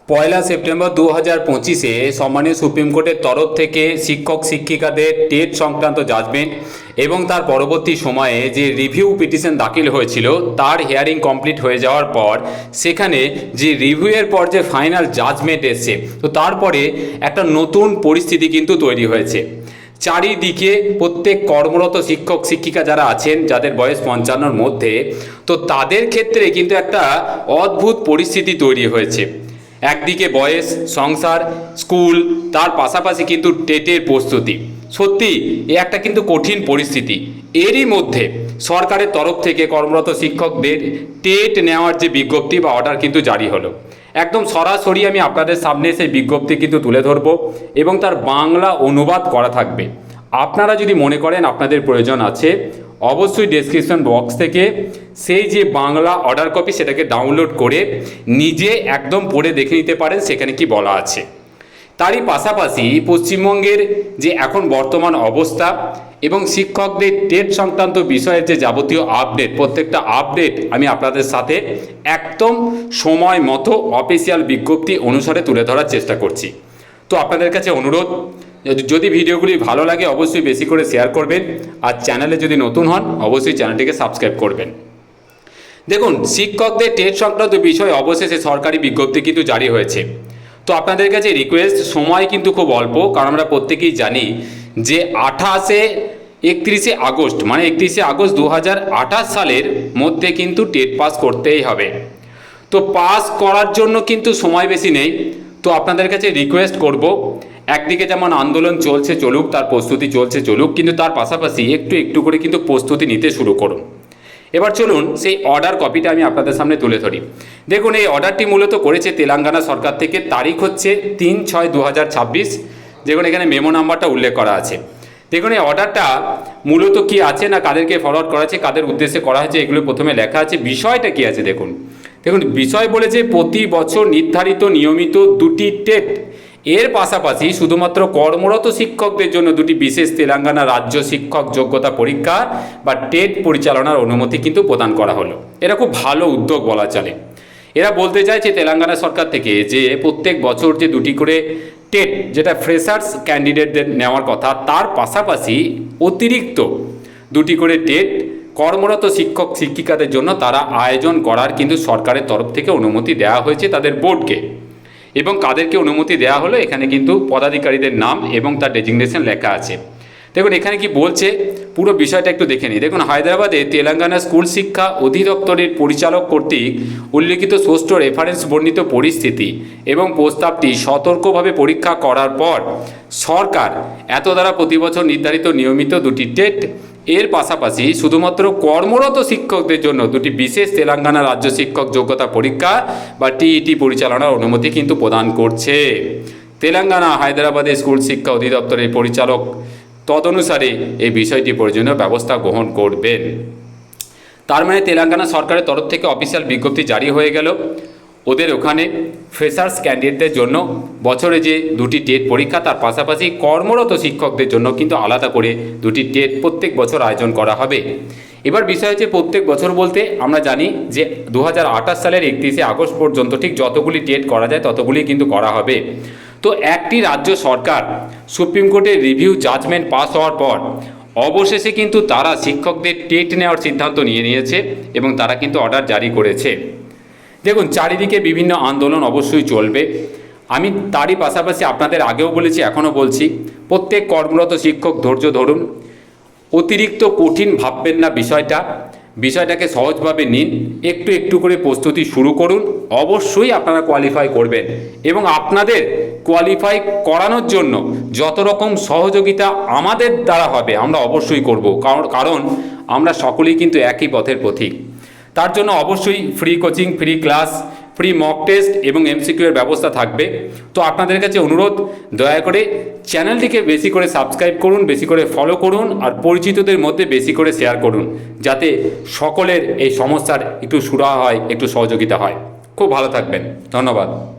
পয়লা September 2025-এ সম্মানীয় supreme কোর্টের তরফ থেকে শিক্ষক শিক্ষিকাদের টেট সংক্রান্ত জাজমেন্ট এবং তার পরবর্তী সময়ে যে রিভিউ পিটিশন দাখিল হয়েছিল তার হিয়ারিং কমপ্লিট হয়ে যাওয়ার পর সেখানে যে রিভিউয়ের পর যে ফাইনাল জাজমেন্ট এসছে, তো তারপরে একটা নতুন পরিস্থিতি কিন্তু তৈরি হয়েছে। চারিদিকে প্রত্যেক কর্মরত শিক্ষক শিক্ষিকা যারা আছেন, যাদের বয়স 55-র মধ্যে, তো তাদের ক্ষেত্রে কিন্তু একটা অদ্ভুত পরিস্থিতি তৈরি হয়েছে। একদিকে বয়স, সংসার, স্কুল, তার পাশাপাশি কিন্তু টেটের প্রস্তুতি। সত্যি এ একটা কিন্তু কঠিন পরিস্থিতি। এরই মধ্যে সরকারের তরফ থেকে কর্মরত শিক্ষকদের টেট নেওয়ার যে বিজ্ঞপ্তি বা অর্ডার কিন্তু জারি হলো। একদম সরাসরি আমি আপনাদের সামনে সেই বিজ্ঞপ্তি কিন্তু তুলে ধরবো এবং তার বাংলা অনুবাদ করা থাকবে। আপনারা যদি মনে করেন আপনাদের প্রয়োজন আছে, অবশ্যই ডেসক্রিপশন বক্স থেকে সেই যে বাংলা অর্ডার কপি সেটাকে ডাউনলোড করে নিজে একদম পড়ে দেখে নিতে পারেন সেখানে কি বলা আছে। তারই পাশাপাশি পশ্চিমবঙ্গের যে এখন বর্তমান অবস্থা এবং শিক্ষকদের টেট সংক্রান্ত বিষয়ের যে যাবতীয় আপডেট, প্রত্যেকটা আপডেট আমি আপনাদের সাথে একদম সময় মতো অফিসিয়াল বিজ্ঞপ্তি অনুসারে তুলে ধরার চেষ্টা করছি। তো আপনাদের কাছে অনুরোধ, যদি ভিডিওগুলি ভালো লাগে অবশ্যই বেশি করে শেয়ার করবেন, আর চ্যানেলে যদি নতুন হন অবশ্যই চ্যানেলটিকে সাবস্ক্রাইব করবেন। দেখুন, শিক্ষকদের টেট সংক্রান্ত বিষয়ে অবশেষে সরকারি বিজ্ঞপ্তি কিন্তু জারি হয়েছে। তো আপনাদের কাছে রিকোয়েস্ট, সময় কিন্তু খুব অল্প, কারণ আমরা প্রত্যেকেই জানি যে 31শে আগস্ট মানে 31শে আগস্ট 2028 সালের মধ্যে কিন্তু টেট পাস করতেই হবে। তো পাস করার জন্য কিন্তু সময় বেশি নেই। তো আপনাদের কাছে রিকোয়েস্ট করব, একদিকে যেমন আন্দোলন চলছে চলুক, তার প্রস্তুতি চলছে চলুক, কিন্তু তার পাশাপাশি একটু একটু করে কিন্তু প্রস্তুতি নিতে শুরু করুন। এবার চলুন সেই অর্ডার কপিটা আমি আপনাদের সামনে তুলে ধরি। দেখুন, এই অর্ডারটি মূলত করেছে তেলেঙ্গানা সরকার থেকে। তারিখ হচ্ছে 3/6/2026। দেখুন এখানে মেমো নাম্বারটা উল্লেখ করা আছে। দেখুন এই অর্ডারটা মূলত কি আছে না কাদেরকে ফরওয়ার্ড করা আছে, কাদের উদ্দেশ্যে করা হয়েছে, এগুলো প্রথমে লেখা আছে। বিষয়টা কি আছে দেখুন। দেখুন বিষয় বলেছে প্রতি বছর নির্ধারিত নিয়মিত 2টি টেট এর পাশাপাশি শুধুমাত্র কর্মরত শিক্ষকদের জন্য 2টি বিশেষ তেলেঙ্গানা রাজ্য শিক্ষক যোগ্যতা পরীক্ষা বা টেট পরিচালনার অনুমতি কিন্তু প্রদান করা হলো। এরা খুব ভালো উদ্যোগ বলা চলে। এরা বলতে চাইছে তেলেঙ্গানা সরকার থেকে যে প্রত্যেক বছর যে 2টি করে টেট, যেটা ফ্রেশার্স ক্যান্ডিডেটদের নেওয়ার কথা, তার পাশাপাশি অতিরিক্ত 2টি করে টেট কর্মরত শিক্ষক শিক্ষিকাদের জন্য তারা আয়োজন করার কিন্তু সরকারের তরফ থেকে অনুমতি দেওয়া হয়েছে তাদের বোর্ডকে। এবং কাদেরকে অনুমতি দেওয়া হলো, এখানে কিন্তু পদাধিকারীদের নাম এবং তার ডেজিগনেশন লেখা আছে। দেখুন এখানে কি বলছে পুরো বিষয়টা একটু দেখে নিই। দেখুন, হায়দ্রাবাদে তেলেঙ্গানা স্কুল শিক্ষা অধিদপ্তরের পরিচালক কর্তৃক উল্লিখিত ষষ্ঠ রেফারেন্স বর্ণিত পরিস্থিতি এবং প্রস্তাবটি সতর্কভাবে পরীক্ষা করার পর সরকার এত দ্বারা প্রতি বছর নির্ধারিত নিয়মিত 2টি টেট এর পাশাপাশি শুধুমাত্র কর্মরত শিক্ষকদের জন্য 2টি বিশেষ তেলেঙ্গানা রাজ্য শিক্ষক যোগ্যতা পরীক্ষা বা টিইটি পরিচালনার অনুমতি কিন্তু প্রদান করছে। তেলেঙ্গানা হায়দ্রাবাদের স্কুল শিক্ষা অধিদপ্তরের পরিচালক তদনুসারে এই বিষয়টি প্রয়োজনীয় ব্যবস্থা গ্রহণ করবেন। তার মানে তেলেঙ্গানা সরকারের তরফ থেকে অফিসিয়াল বিজ্ঞপ্তি জারি হয়ে গেল। ওদের ওখানে ফ্রেশার্স ক্যান্ডিডেটদের জন্য বছরে যে 2টি টেট পরীক্ষা, তার পাশাপাশি কর্মরত শিক্ষকদের জন্য কিন্তু আলাদা করে 2টি টেট প্রত্যেক বছর আয়োজন করা হবে। এবার বিষয় হচ্ছে প্রত্যেক বছর বলতে আমরা জানি যে 2028 সালের 31শে আগস্ট পর্যন্ত ঠিক যতগুলি টেট করা যায় ততগুলি কিন্তু করা হবে। তো একটি রাজ্য সরকার সুপ্রিম কোর্টের রিভিউ জাজমেন্ট পাস হওয়ার পর অবশেষে কিন্তু তারা শিক্ষকদের টেট নেওয়ার সিদ্ধান্ত নিয়েছে এবং তারা কিন্তু অর্ডার জারি করেছে। দেখুন, চারিদিকে বিভিন্ন আন্দোলন অবশ্যই চলবে। আমি তারই পাশাপাশি আপনাদের আগেও বলেছি, এখনও বলছি, প্রত্যেক কর্মরত শিক্ষক ধৈর্য ধরুন, অতিরিক্ত কঠিন ভাববেন না বিষয়টাকে সহজভাবে নিন, একটু একটু করে প্রস্তুতি শুরু করুন। অবশ্যই আপনারা কোয়ালিফাই করবেন এবং আপনাদের কোয়ালিফাই করানোর জন্য যত রকম সহযোগিতা আমাদের দ্বারা হবে আমরা অবশ্যই করব, কারণ আমরা সকলেই কিন্তু একই পথের পথিক। তার জন্য অবশ্যই free coaching, free class, free mock test এবং MCQ এর ব্যবস্থা থাকবে। তো আপনাদের কাছে অনুরোধ, দয়া করে চ্যানেলটিকে বেশি করে সাবস্ক্রাইব করুন, বেশি করে ফলো করুন, আর পরিচিতদের মধ্যে বেশি করে শেয়ার করুন, যাতে সকলের এই সমস্যার একটু সুরাহা হয়, একটু সহযোগিতা হয়। খুব ভালো থাকবেন, ধন্যবাদ।